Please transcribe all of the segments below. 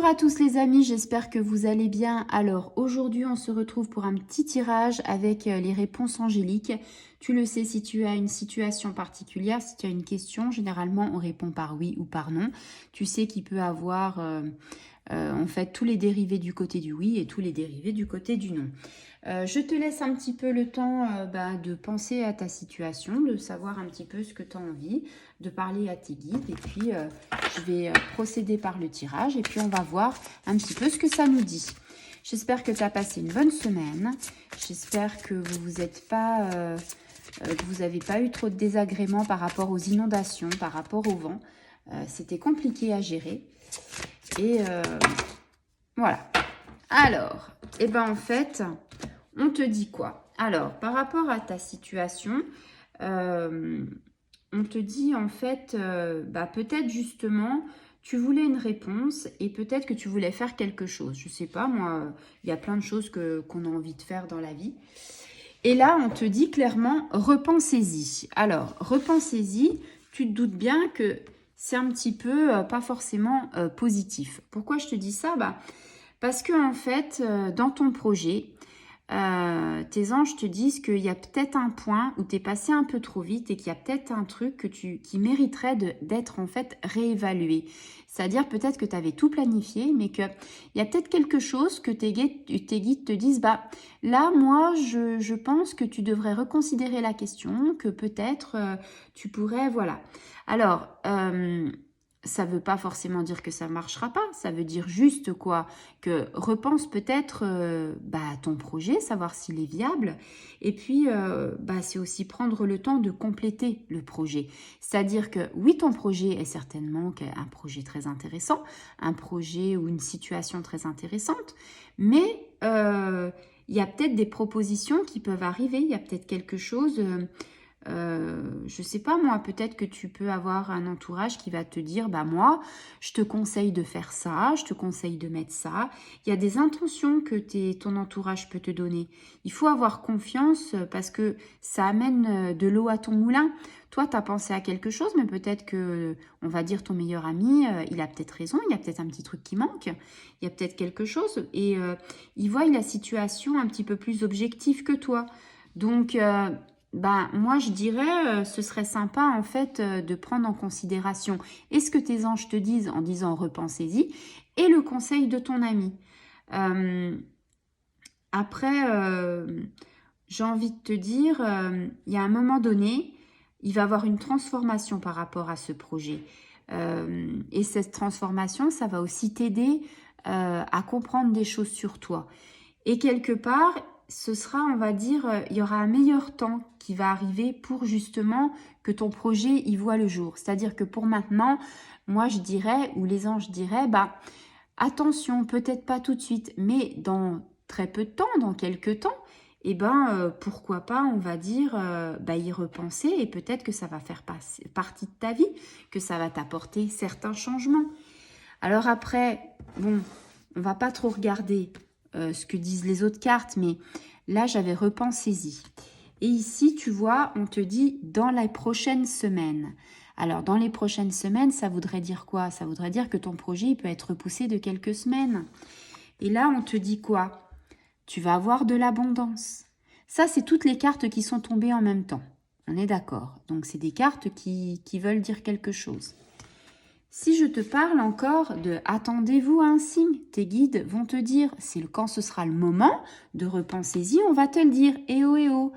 Bonjour à tous les amis, j'espère que vous allez bien. Alors aujourd'hui on se retrouve pour un petit tirage avec les réponses angéliques. Tu le sais, si tu as une situation particulière, si tu as une question, généralement on répond par oui ou par non. Tu sais qu'il peut avoir en fait tous les dérivés du côté du oui et tous les dérivés du côté du non. Je te laisse un petit peu le temps de penser à ta situation, de savoir un petit peu ce que tu as envie, de parler à tes guides et puis je vais procéder par le tirage et puis on va voir un petit peu ce que ça nous dit. J'espère que tu as passé une bonne semaine, j'espère que vous n'avez pas eu trop de désagréments par rapport aux inondations, par rapport au vent. C'était compliqué à gérer et voilà. Alors, en fait, on te dit quoi? Alors, par rapport à ta situation, on te dit en fait, peut-être justement, tu voulais une réponse et peut-être que tu voulais faire quelque chose. Je sais pas, moi, il y a plein de choses qu'on a envie de faire dans la vie. Et là, on te dit clairement, repensez-y. Alors, repensez-y, tu te doutes bien que c'est un petit peu pas forcément positif. Pourquoi je te dis ça? Parce que en fait, dans ton projet, tes anges te disent qu'il y a peut-être un point où tu es passé un peu trop vite et qu'il y a peut-être un truc qui mériterait d'être en fait réévalué. C'est-à-dire peut-être que tu avais tout planifié, mais qu'il y a peut-être quelque chose que tes guides te disent, là, moi, je pense que tu devrais reconsidérer la question, que peut-être tu pourrais, voilà. Alors, ça ne veut pas forcément dire que ça ne marchera pas, ça veut dire juste quoi? Que repense peut-être ton projet, savoir s'il est viable, et puis c'est aussi prendre le temps de compléter le projet. C'est-à-dire que oui, ton projet est certainement un projet très intéressant, un projet ou une situation très intéressante, mais il y a peut-être des propositions qui peuvent arriver, il y a peut-être quelque chose... je sais pas moi, peut-être que tu peux avoir un entourage qui va te dire, moi, je te conseille de faire ça, je te conseille de mettre ça. Il y a des intentions que ton entourage peut te donner. Il faut avoir confiance parce que ça amène de l'eau à ton moulin. Toi, tu as pensé à quelque chose, mais peut-être que, on va dire, ton meilleur ami, il a peut-être raison, il y a peut-être un petit truc qui manque, il y a peut-être quelque chose, et il voit la situation un petit peu plus objective que toi. Donc, moi, je dirais, ce serait sympa, en fait, de prendre en considération et ce que tes anges te disent en disant repensez-y et le conseil de ton ami. Après, j'ai envie de te dire, il y a un moment donné, il va y avoir une transformation par rapport à ce projet. Et cette transformation, ça va aussi t'aider à comprendre des choses sur toi. Et quelque part, ce sera, on va dire, il y aura un meilleur temps qui va arriver pour justement que ton projet y voit le jour. C'est-à-dire que pour maintenant, moi je dirais, ou les anges diraient, attention, peut-être pas tout de suite, mais dans très peu de temps, dans quelques temps, pourquoi pas, on va dire, y repenser et peut-être que ça va faire partie de ta vie, que ça va t'apporter certains changements. Alors après, bon, on va pas trop regarder ce que disent les autres cartes, mais là, j'avais repensé-y. Et ici, tu vois, on te dit dans les prochaines semaines. Alors, dans les prochaines semaines, ça voudrait dire quoi? Ça voudrait dire que ton projet il peut être repoussé de quelques semaines. Et là, on te dit quoi? Tu vas avoir de l'abondance. Ça, c'est toutes les cartes qui sont tombées en même temps. On est d'accord. Donc, c'est des cartes qui veulent dire quelque chose. Si je te parle encore de attendez-vous à un signe, tes guides vont te dire, quand ce sera le moment de repensez-y, on va te le dire, eh oh, eh oh.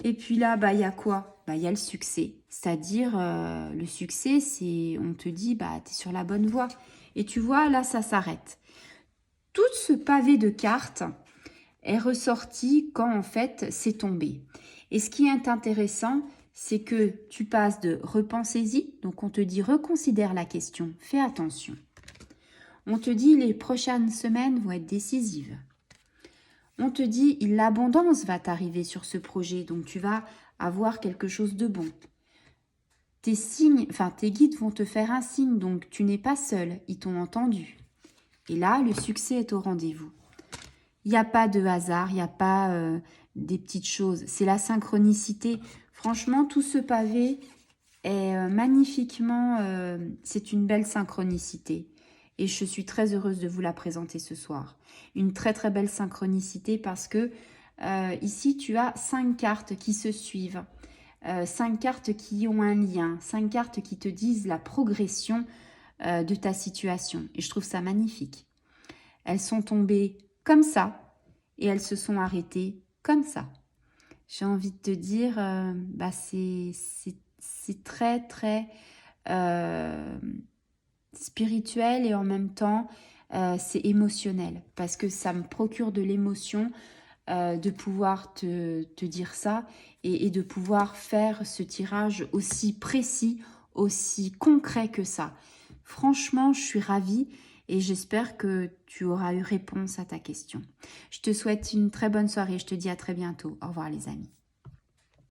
Et puis là, il y a quoi? Il y a le succès. C'est-à-dire, le succès, c'est, on te dit, tu es sur la bonne voie. Et tu vois, là, ça s'arrête. Tout ce pavé de cartes est ressorti quand, en fait, c'est tombé. Et ce qui est intéressant, c'est que tu passes de repensez-y, donc on te dit reconsidère la question, fais attention. On te dit les prochaines semaines vont être décisives. On te dit l'abondance va t'arriver sur ce projet, donc tu vas avoir quelque chose de bon. Tes guides vont te faire un signe, donc tu n'es pas seul, ils t'ont entendu. Et là, le succès est au rendez-vous. Il n'y a pas de hasard, il n'y a pas des petites choses. C'est la synchronicité. Franchement, tout ce pavé est magnifiquement... c'est une belle synchronicité. et je suis très heureuse de vous la présenter ce soir. Une très très belle synchronicité parce que ici tu as 5 cartes qui se suivent, 5 cartes qui ont un lien, 5 cartes qui te disent la progression de ta situation et je trouve ça magnifique. Elles sont tombées comme ça et elles se sont arrêtées comme ça. J'ai envie de te dire, c'est très très spirituel et en même temps c'est émotionnel parce que ça me procure de l'émotion de pouvoir te dire ça et de pouvoir faire ce tirage aussi précis, aussi concret que ça. Franchement, je suis ravie et j'espère que tu auras eu réponse à ta question. Je te souhaite une très bonne soirée, je te dis à très bientôt. Au revoir les amis.